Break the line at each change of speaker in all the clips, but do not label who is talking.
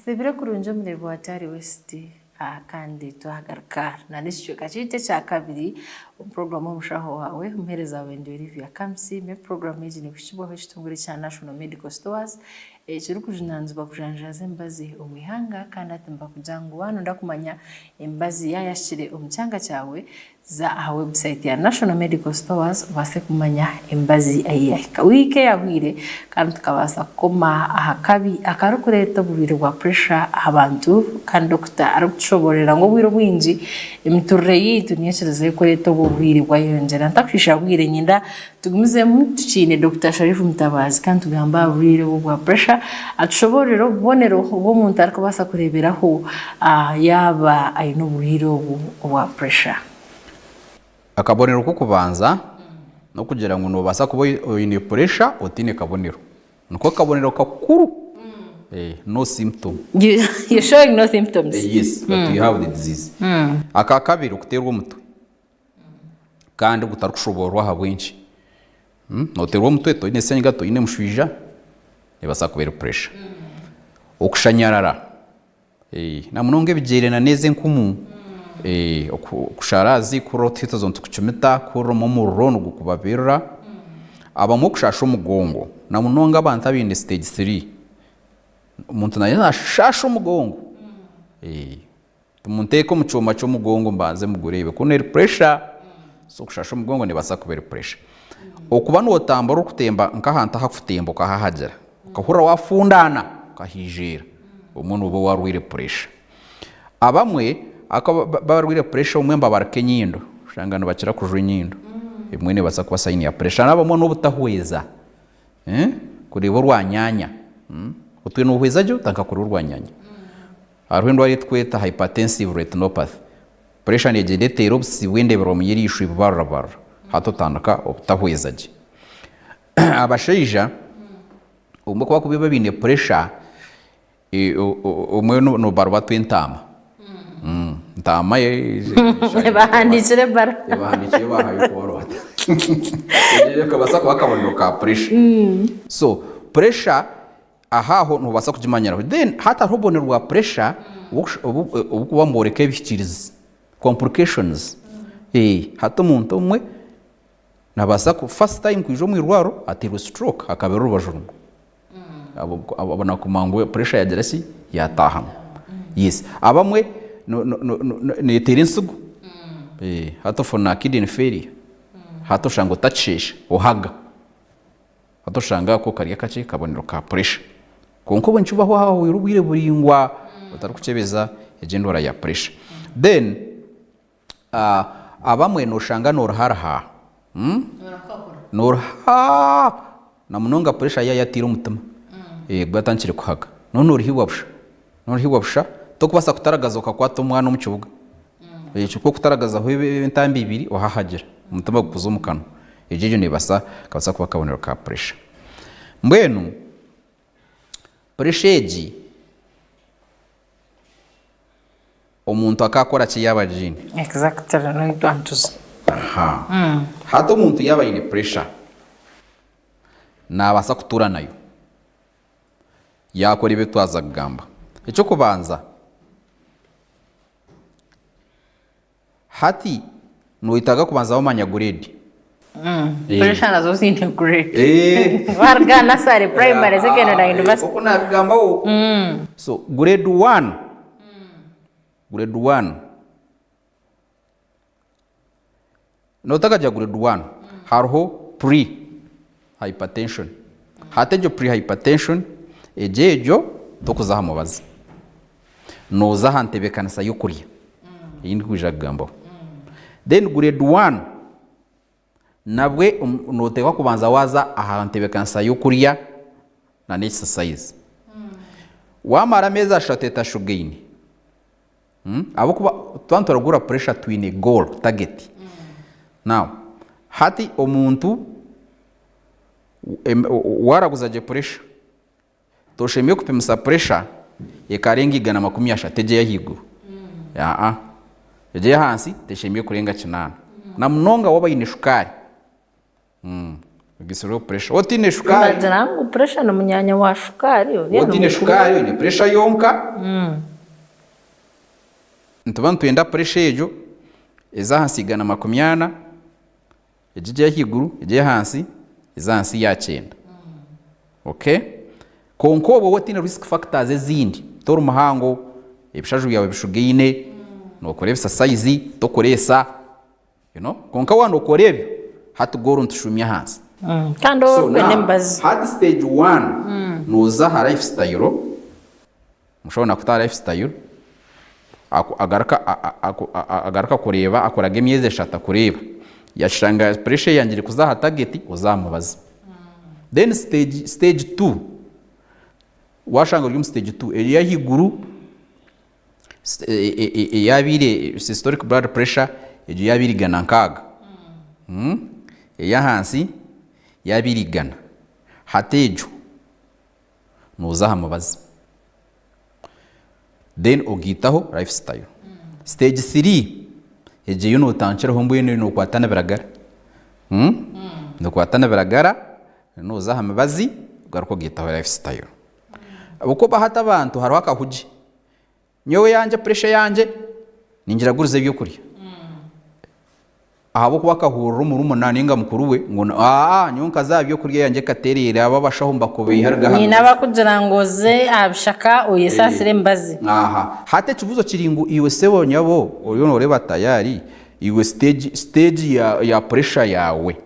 Sebira kurunje muri Rwatari West kandi tuhagaruka na nisho kachite cha kabiri programu mushaho wawe umhereza wende Olivia Kamsi me programu yeje ni kushibwa hwishitunguri cha National Medical Stores chiri kujinanzwa kujanjaza embazi umwihanga kandi atemba kujangu wano ndakumanya embazi yayashire omuchanga cyawe za website ya National Medical Stores base kumanya embazi ayika wike yahwire kandi tukabasa koma ahakabi akarukureta bubiri bwa pressure abantu kandi Dr. arukushoborera ngo bwiro bwinji imiturire yitu niyesheze ko reto bubiri bwa yongera ntakwisha bwire nyinda tugumize mutucine Dr. Sharifu Mutabazi kandi tugamba bwire bwa pressure atushoborero bonero bo muntu arikubasa kureberaho yaba ayino bwiro bwa pressure
akabonero ko kubanza no kugira ngo nubasa kubo ini pressure otine kabonero nuko kabonero kakuru no symptom
you're showing no symptoms
yes but you have the disease akakabiri ukuterwa umutwe kandi gutarukushoborwa habwenshi noterwa umutwe to ine senga to ine mushwija nebasa kubera pressure okushanyarara na munonge bigerena neze nkumu okusharazi kurotito zontu kuchumita kuro momuro no gukubabira abamo kushasha umugongo na munonga abantu abinde stage 3 umuntu naye nashasha umugongo tumunteko mucoma cyo mugongo mbanze mugurebe kunera pressure so kushasha umugongo ne basa kubera pressure okuba no tambaro kutemba nkahanta hakutembo kahahagera kahura wafundana kahijera umuntu ubo warwire pressure abamwe akabarwire pressure umwemba barkenyindo shangano bakira kujunyindo imwene basa kuba sign ya pressure nabamo no butahweza kureba rwanyanya utwe no hweza jo tanka kuri rwanyanya arwendo ari tweta hypertensive retinopathy pressure ne genetero bsi wende bero yiri ishu barabara hato tanaka obutahweza je abashayija umwe kwa kubiba bine pressure umwe no barwa twentama ntama
bahandikire bara
bahandikire bahaye korota je kabasa kwa kabonero ka pressure so pressure ahaho ntubasa kujimanyaraho then hata robonerwa pressure ubukuba mboreke bishikiriza complications hata umuntu umwe nabasa ku first time kwijo mu irwaro aterwa stroke akabera ubajurungu abona kumangwe pressure yagerasi yataha yes abamwe ne terensugo hato fona kidney failure hato shango tachisha ohaga hato shanga ko kariya kace kabonero ka pressure konko bonchubaho haho irubwire buringwa utarukucebeza egendora ya pressure then abamwe no shanga no raharaha norha na munonga pressure ya yatira umutima batankire kuhaga none urihiwabusha to kubasa kutaragazoka kwata umwana umucubuga cyo kutaragaza ho intambi ibiri ohahagera umutima gukuza umukano ejeje nebasa kabasa kuba kabonero ka pressure mbwenu pressure omuntu akakora kiyaba jini
exactly no itantuza
hato umuntu yaba ine pressure nabasa kutura nayo yakora ibitwaza gamba icyo kubanza hati nuitaga kubanza wamanya grade
pressure nazo zine grade warga nasari primary secondary na university
uko nabigamba wo so grade 1 notaka ja grade 1 harho pre hypertension hatejo pre hypertension ejejo tokuzaha mubazi noza hantebekanisa yokurya yindi kujagamba then grade 1 nabwe noteka kubanza waza ahantebekanisa yokurya na exercise wamara meza shateta shugaini abo kuba twantoragura pressure twine goal target now hati omuntu waraguzaje pressure toshemye kupimisa pressure yekarenga igana 10 teje yahigo teje hansi teshemye kurenga 9 na munonga waba ine shukari gisoro pressure otine shukari
Bajangu pressure no munyanya wa shukari
otine shukari ni pressure yonka ntuba ntwenda pressure ejo eza hansigana 80 ejije higuru ejije hansi eza hansi ya 9 okay konko otine risk factors ezindi tor muhango ebishaju yawe bishugine no kore exercise tokoresa konka wano korebe hatugoro ntushumya hansi
kandi wene mbazi
hadi stage 1 nuza ha lifestyle mushobora kuta lifestyle agaraka kureba akoraga imyeze eshata kureba yashanga pressure yangire kuzaha target uzamubaza then stage 2 washanga uri mu stage 2 eri higuru yabire systolic blood pressure ejo yabirigana nkaga ya hansi yabirigana hatejo nuzaha mubaza then ogitaho lifestyle stage 3 eje yuno utanchira hombuye no kwatana biragara no kwatana biragara nuzaha mubazi garuko gitaho lifestyle uko bahata abantu haro akahuji nyowe yanje pressure yanje ningira guruze byo kurya ahabo kuba kahururu mu rumunani nga mukuru we ngo nyonka zabyo kurya yanje katerere aba bashahomba ko biharga
ni nabakugira ngo ze abishaka uyesasire mbazi
hate kibuzo kiringo iwe sebo nyabo oyo noreba tayari iwe stage ya pressure yawe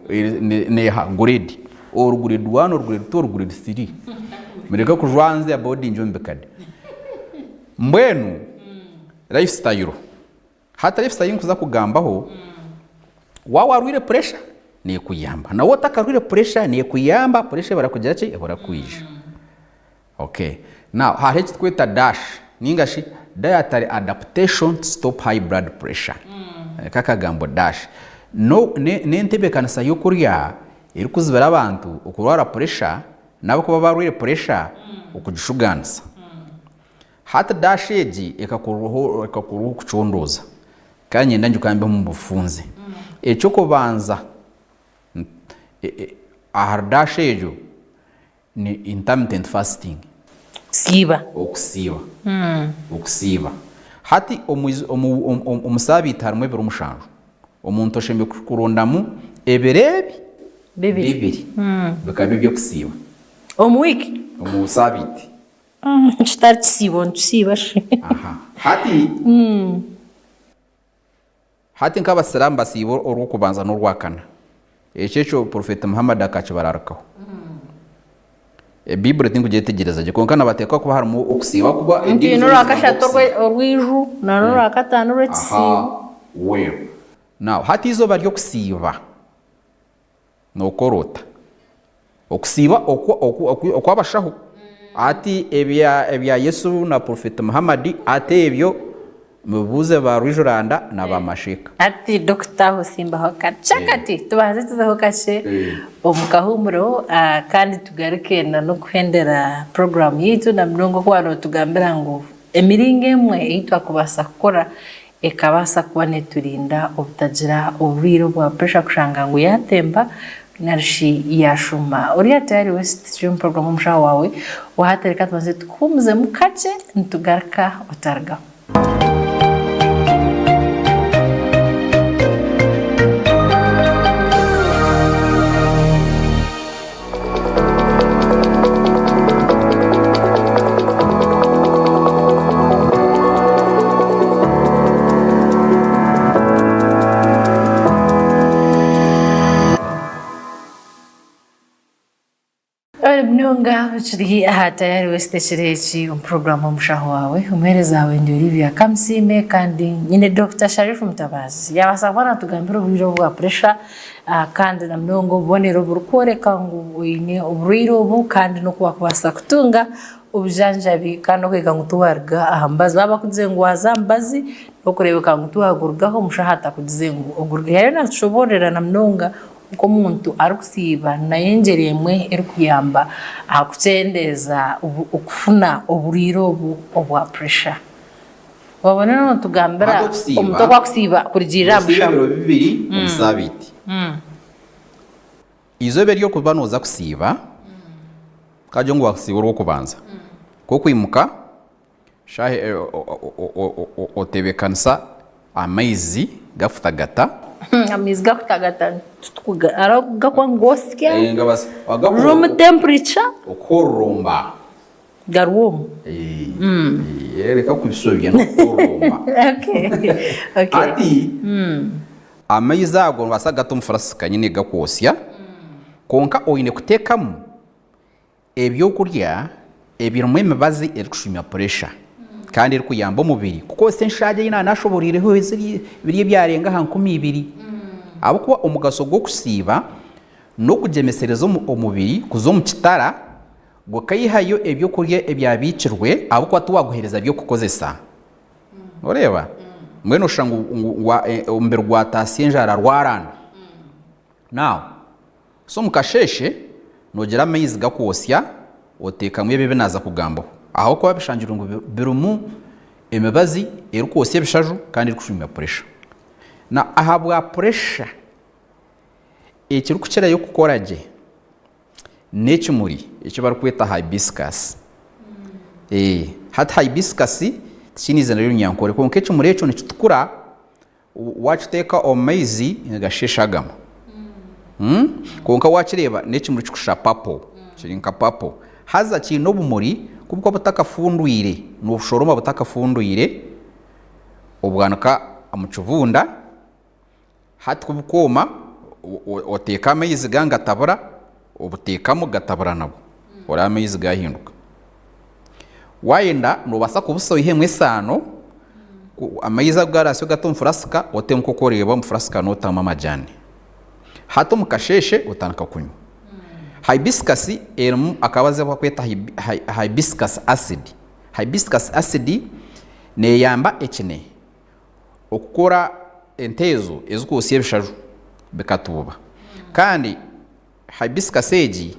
ne ha grade or grade 1 or grade 2 or grade 3 mereka kujwanze ya body njombe kade mbwenu lifestyle hata lifestyle nkuza kugambaho wawarwire pressure ni kuyamba na wotakarwire pressure ni kuyamba pressure barakugira ki barakwije okay now hari twita dash ningashi dietary adaptation to stop high blood pressure kaka gambo dash no ne ntebekana sayo kurya iri kuzibera abantu ukurwara pressure nabo kuba barwire pressure ukujishuganza hata dash eji ekakuruho kucondoza kanye ndanjye kambe mu bufunze echo kubanza dash ejo ni intermittent fasting okusiba hati omusabita harumwe bero mushanju omuntu oshembe kurondamu eberebi bibiri bakabe byo kusiba
omwiki
omusabiti
start siba
hati nk'abasilamu basibo orwo kubanza n'urwakana echecho Prophet Muhammad akacho bararakaho Bible tingu jetegereza je konkana bateka kuba harimo okusiba kuba
ndino rakashato rwiju na rakatano rw'isiba
we now hati izo baryo kusiba no korota okusiba okwabashaho ati ebya Yesu na Prophet Muhammad ate ebyo mubuze ba Rwijuranda na ba Mashika
ati Dr. Husimba Hokachakati tubaze tuzaho kashe omukahumuro kandi tugaruke no kuhendera program yitu na mnongo kwano tugambira ngo emiringe emwe itwa kubasa gukora ekabasa kuba neturinda obutagira obwiro bwa pressure kushanga ngo yatemba narishi yashuma uri tayari west stream program musha wawe wahatereka tumaze tukumuze mukace ntugaruka utarga Mnunga uchiri tayari weste chirechi programu mushaho wawe umereza wawe ndio Olivia Kamsime kandi nyine Dr. Sharifu Mutabazi yabasabana tugambira ubwiro bwa pressure kandi na mnungo bonero burukoreka ngo ine ubwiro bu kandi no kwakubasa kutunga ubujanjabi kandi kwega ngutuwarga ahambazi baba kuzengo wazambazi no kurebeka ngutuhagurgaho mushahata kuzengo ogurga yari nashoborera na mnunga uko muntu arukusiba nayengeremwe erukuyamba akucendeza ukufuna oburiro obwa pressure wabona no tugambira omuntu kwakusiba kurigirira
mushabiro bibiri umusabiti izobe ryo kuba noza kusiba kaje ngo wakusiba uro kubanza ko kwimuka shahe otebekansa amaizi gafutagata
amizi gafutagata aragakwa ngosya
ngabasa
room temperature
ukoromba
garwom
reka kubisobya no koromba
okay
ati amaizi ago basaga tumfurasika nyine gakosya konka oyine kutekamu ebyo kurya ebirimo imibazi erikushumya pressure kandi iri kuyamba umubiri kuko se nshaje yina nashoboririho biriye byarenga hankumi 2 abo kuba umugaso gwo kusiba no kugemesereza umubiri kuzo mu kitara gwo kayihayo ebyo kurya ebyabikirwe abo kwa tuwaguhereza byo kukozesa ureba mweno shangu umbere gwa tasienjara rwarana now so mukasheshe nogera amayizi gakosya oteka mwebe binaza kugambo aho kwa bishangira ngo birumu emibazi erukosye bishaju kandi irikushumya pressure na ahabwa pressure ekirukukira yo kukoraje n'ekimuri icyo barikweta hibiscus hata hibiscus tikinize nayo nyankore konke ekimuri eco nikitukura waciteka omaizi ngasheshagama konka wakireba n'ekimuri kikusha papo kirinka papo haza kino obumuri kubwo butakafundwire n'ubushoroma butakafundwire obwanuka amukivunda hati kubukoma oteka amaizi ganga tabura obutekamo gatabura nabo ora amaizi gahinduka wayenda nubasa kubuso ihemwe sano amaizi agarasyo gatumfurasika otemko koreba mfurasika notama amajani hato mukasheshe utanaka kunywa hibiscus erimu akabaze bakweta hibiscus acid. Hibiscus acid ne yamba ekine okukora entezo ezikosye bishaju bekatuba kandi hibiscus egi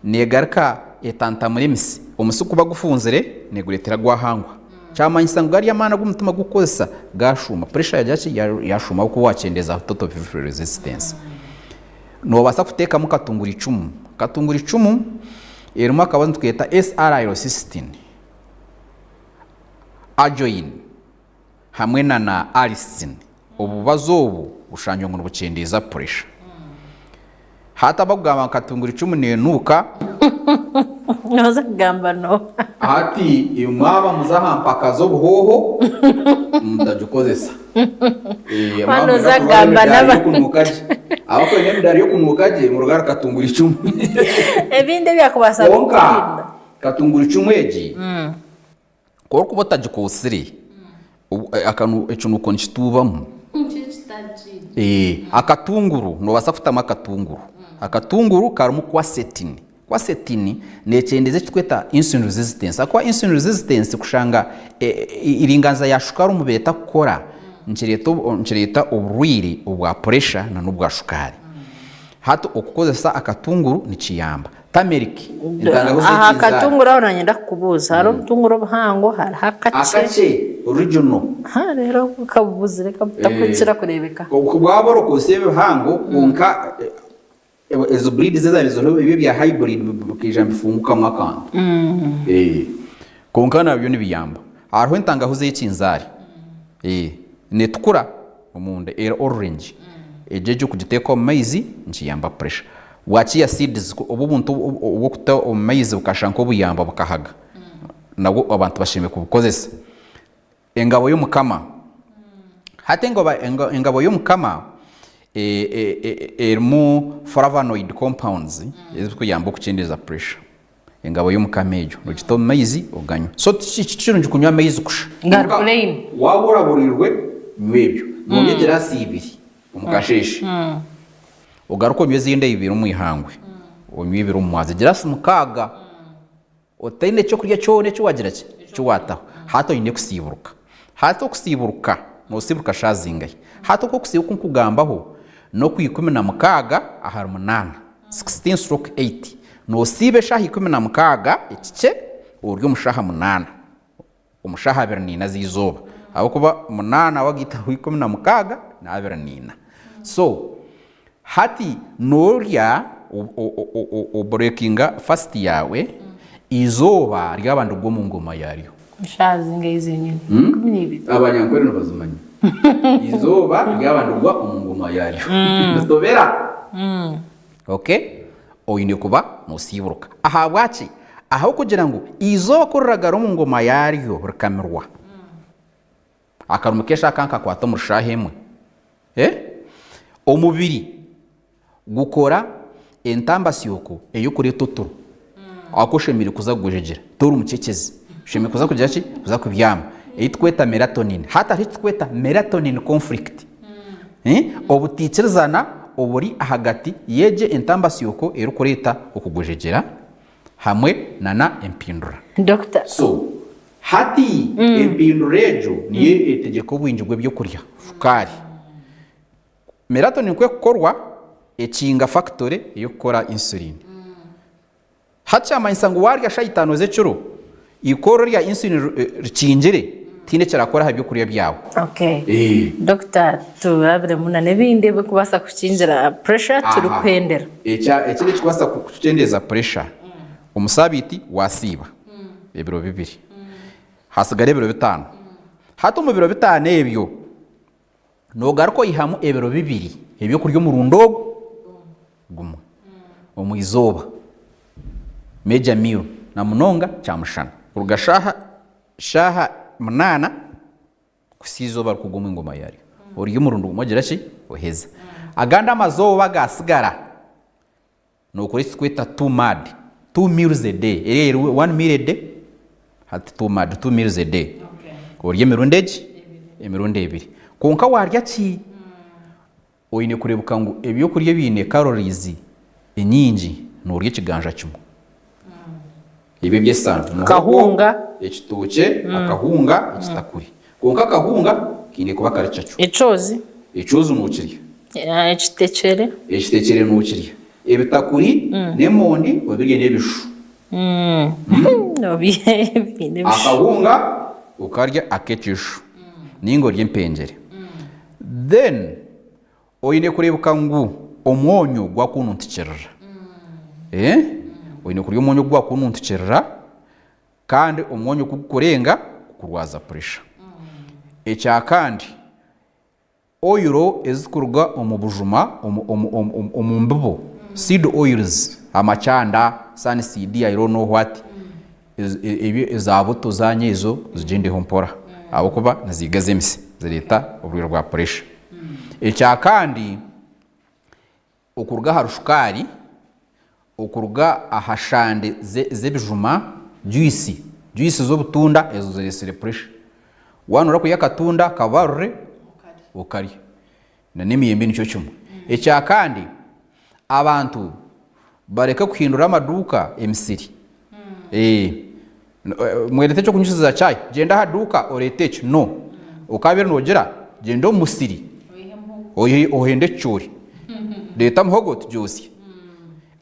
negarka etantamuremisi omusuku bagufunzire neguretera gwahangwa cyamanyisa ngo ari amana gumutima gukozesa gashuma pressure yajaci yashuma uko wacendeza total resistance no basa kuteka mukatungura icumu katungura icumu erimu akabantu tweta S-arylcysteine ajoin hamwe na allicin obubazo obu bushanyo ngo bucendeza pressure hata bagamba katungura icumu nenuka
noza kugamba no
hati imwaba muzahampakazo buhoho mutajukozesa
Mano za gamba naba
kunukaje abako nemdari yo kunukaje mu rugara katungura icumu
ebinde byakubasa
konka katungura icumu eji ko kubota jikosire akanu ecunuko nchitubamo akatunguru no basafuta makatunguru akatunguru karumu kwa setini. Kwa setini necendeze kikweta insulin resistance. Akwa insulin resistance kushanga iringanza ya shukari umubeta gukora nchireta uburwiri ubwa pressure na n'ubwa shukari. Hato okukozesa akatunguru niciyamba. Turmeric
aha akatunguru aho nanyenda kubuza haro tunguru buhango
akace original
ha rero ukabuzire kabutakwicira kurebeka
kubwaboro kosebe buhango kunka ezo breed zezarizo bibe bya hybrid bukijambo ifunguka mwakanda konka nabyo nibiyamba hariho intangahuze y'kinzari netukura umunde era orange ejeje kugiteka amaizi nkiyamba pressure wachiya seeds obubuntu obwo kuta amaizi bukashanko buyamba bukahaga nabo abantu bashime kubukozesa engabo y'umukama hate engabo y'umukama erimu flavonoid compounds ezikuyamba okucendeza pressure engabo y'umukamejo nokito amaizi oganywa so tikirungi kunywa amaizi kusha
ngarplain
wabura burirwe nwebyo nongera sibiri omukasheshe ugaruko nyweze yinde ibiro mwihangwe onywe ibiro mwaze girasi mukaga otayine cyo kurya cyone cyo wagira cyo wataho hato yine kusiburuka hato kusiburuka no siburuka shazingaye hato ko kusibuka kugambaho no kwikumi na mukaga ahari 8 16/8 no sibe shahi 10 na mukaga ikice uryo mushaha 8 umushaha 2 na zizoba abo kuba 8 wagita 10 na mukaga na 2 so hati norya breakinga fast yawe izoba ry'abantu bwo mu ngoma yaryo
Shazi ngeze nyine 12
abanyankore n'abazumanya izoba ry'abantu bwo mu ngoma yaryo ndobera okay oyine kuba musiburuka aha bwaci aho kugira ngo izo korraga mu ngoma yaryo rikamirwa akarumukesha kanka kwata mushahemwe omubiri gukora entambasiyoko eyo kuri tuturu akoshemire kuza gujejera turu mukekezi sheme kuza kujya ki kuza kubyama eitweta melatonin hata hitweta melatonin conflict obutikirizana oburi ahagati yeje entambasiyoko ero kureta okugujejera hamwe nana empindura
Doctor
so hati empindurejo niye etegeko bwinjigwe byo kurya fukari melatonin kwe kukorwa ekinga factory yo gukora insulin hacha insangu warya shayitano zecuro ikoro rya insulin rikingire tine cyarakora habyo kuriya byawo
okay Doctor turabire munane binde bwo kubasa kukinjira pressure turi kwendera
ekindi kikwasa kucendeza pressure umusabiti wasiba ebiro bibiri hasigare ebiro bitano hato mu biro bitano ebyo nogaruko ihamu ebiro bibiri ebyo kuryo murundo gumwe omuizoba meja meal na munonga cyamushana urugashaha shaha munana kusizoba kugumwe ngoma yari uriyo murundo gumogera ki oheza aganda amazoba gasigara no kuri twita 2 mad 2 meals a day ere 1 meal a day hat 2 mad 2 meals a day uriyo mirundeji emirundi ebiri konka warya ki oyine kurebuka ngo ebyo kurya bine calories enyingi nuriye kiganja kimwe ibe byesana
kahunga
ekituke akahunga ekitakuri konka akahunga kine kuba kare cyacu ecozi nukiriye ekitekere nukiriye ebitakuri nemondi obirye nebishu akahunga ukarya akechishu ningo ryempengere then oyine kurebuka ngo omwonyo gwa kununtikirira oyine kurya omwonyo gwa kununtikirira kandi omwonyo kukurenga kurwaza pressure ekya kandi oil ezikurwa omubujuma omumbubo seed oils amachanda sunseed I don't know what ezabuto zanyezo zigendeho mpora abo kuba nazigazemse zireta uburiro bwa pressure ekya kandi okurga harushukari okurga ahashande zebijuma juice zo butunda ezo ziresire pressure wanura ku yakatunda kabarure okari na nemiyembe nicyo cyuma ekya kandi abantu bareka kuhindura amaduka emisiri mwerete cyo kunyusiza chai genda haduka oretech no ukabera nogera genda musiri ohende cyuri leta mhogot josi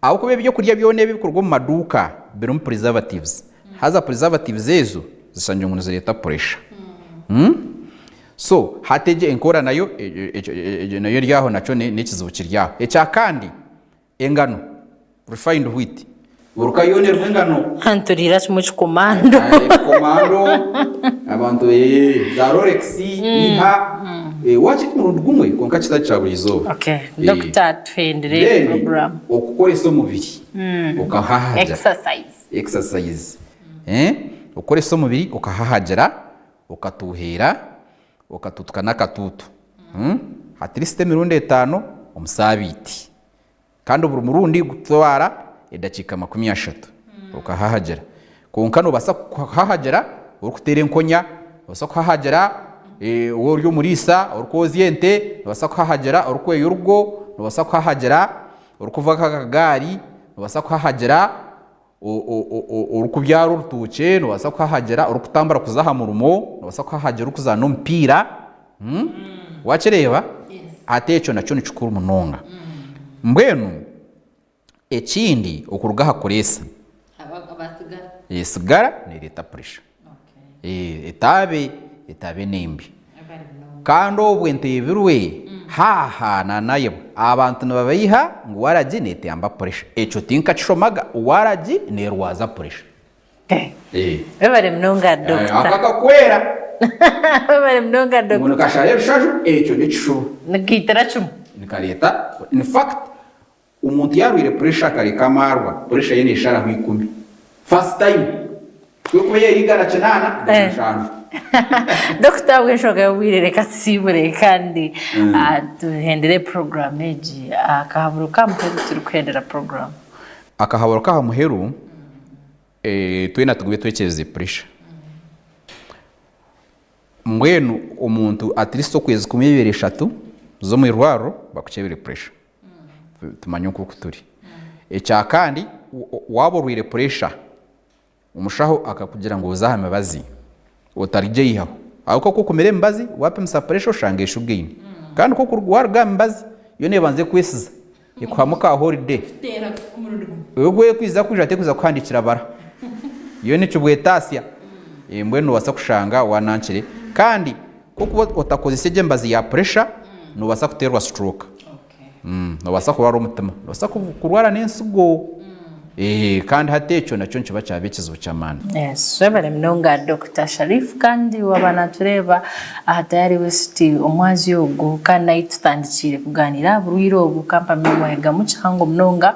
aho kube byo kurya byone bikorwa mu maduka birum preservatives haza preservatives ezo zisanje umuntu zireta pressure so hateje enkora nayo nayo ryaho naco nekizubu kiryaho ekya kandi engano refined wheat urukayone rw'engano
hanturira mu komando
abantu za Rolex iha wachi murundi gumwe konka kitacaburizo
okay Dr. Twendere program
okukora iso mubiri ukahahaja exercise ukora iso mubiri ukahahajira ukatuhera ukatutuka nakatutu hatiri system mirundi 5 omusabiti kandi uburu murundi gutwara edakika 30 ukahahajira konka no basa kuhahajira urukutere nkonya basa kuhahajira woryo murisa urukoziyente basa kuhahajira urukweyo urugo basa kuhahajira urukuva kagari basa kuhahajira urukubyara urutuke basa kuhahajira urukutambara kuzaha murumo basa kuhahajira ukuzana mpira wachereba atecho nacho nicukuru munonga mbwenu ekindi okuruga hakoresa abasigara sigara ni leta pressure etabe nembi kandi obwente birwe haha na nayo abantu nabayiha ngo waraji netamba pressure echo tinka kishomaga waraji nerwaza pressure
bebare mnonga doctor
akaka kwera
bebare mnonga doctor
umuntu kashare shaju echo nikisho
nikitara chumu
nikareta in fact umuntu yarwire pressure kari kamarwa pressure yene ishara ku 10 first time kuko yeyigara cyanana ndashanje
Dr. Weshoga yabwirere katsibure kandi duhendere program eji akahaburo kamuheru turi kwendera program
akahaburo kamuheru twena tugube twekeze pressure mwenu umuntu at least okwezi 13 zo mu irwaro bakukebire pressure tumanye uko kuturi echa kandi waborwire pressure umushaho akakugira ngo uzahame bazi utarije yihaho ahubwo ko kumere mbazi wapimsa pressure shangesha ubwini kandi ko kurwarga mbazi yo nebanze kwesiza ikwamuka holiday wewe kwiza kujate kuza kwandikira bara yo nico bwetasya mbwenu wasa kushanga wanancire kandi kuko utakoze seje mbazi ya pressure no basa kuterwa stroke no basa kurwara umutima no basa kurwara n'insugo kandi hatecho nacho nchiba cyabikizo cyamana
sebere mnonga Dr. Sharif kandi wabana tureba ahatari westi omwazi yogo kana itutandikire kuganira burwiro bukampa mwega muchango mnonga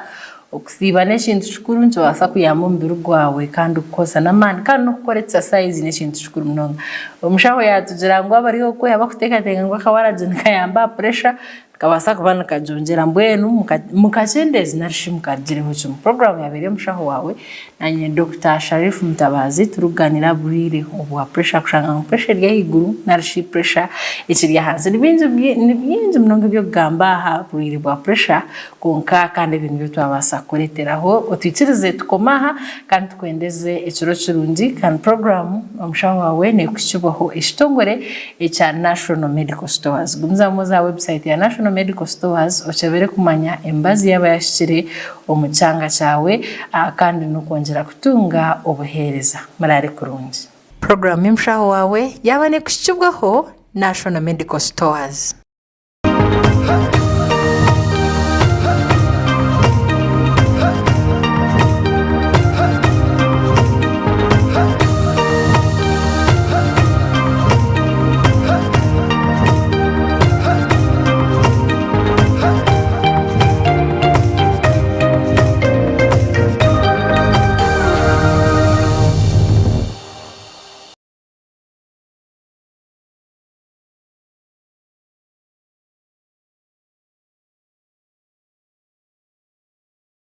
okusiba n'ekintu kikuru ncho wasa kuyamba mbiru gwawe kandi ukosa namani kandi no gukora exercise n'ekintu kikuru mnonga omushaho yatugira ngo abariho ko yabakuteka ngo akawara jinka yamba pressure kabasa kubana kajonjera mbwenu mukachendezi narishi mukagire mu program yabere mushaho wawe nanye Dr. Sharif Mutabazi turuganira burire obwa pressure kushanga pressure ya higuru narishi pressure ikiri hanze nibinze mnonga byo gamba ha burire bwa pressure konka kandi ibintu byo twabasa kureteraho otwitirize tukomaha kandi twendeze ekiro kirundi kandi program mushaho wawe ne kukibaho ishitongore echa National Medical Stores gumza muza website ya National Medical Stores ochabere kumanya embazi yabayashire omuchanga cyawe kandi no kongera kutunga obuhereza marare kurungi program y'imshaho wawe yabane kushibwaho National Medical Stores.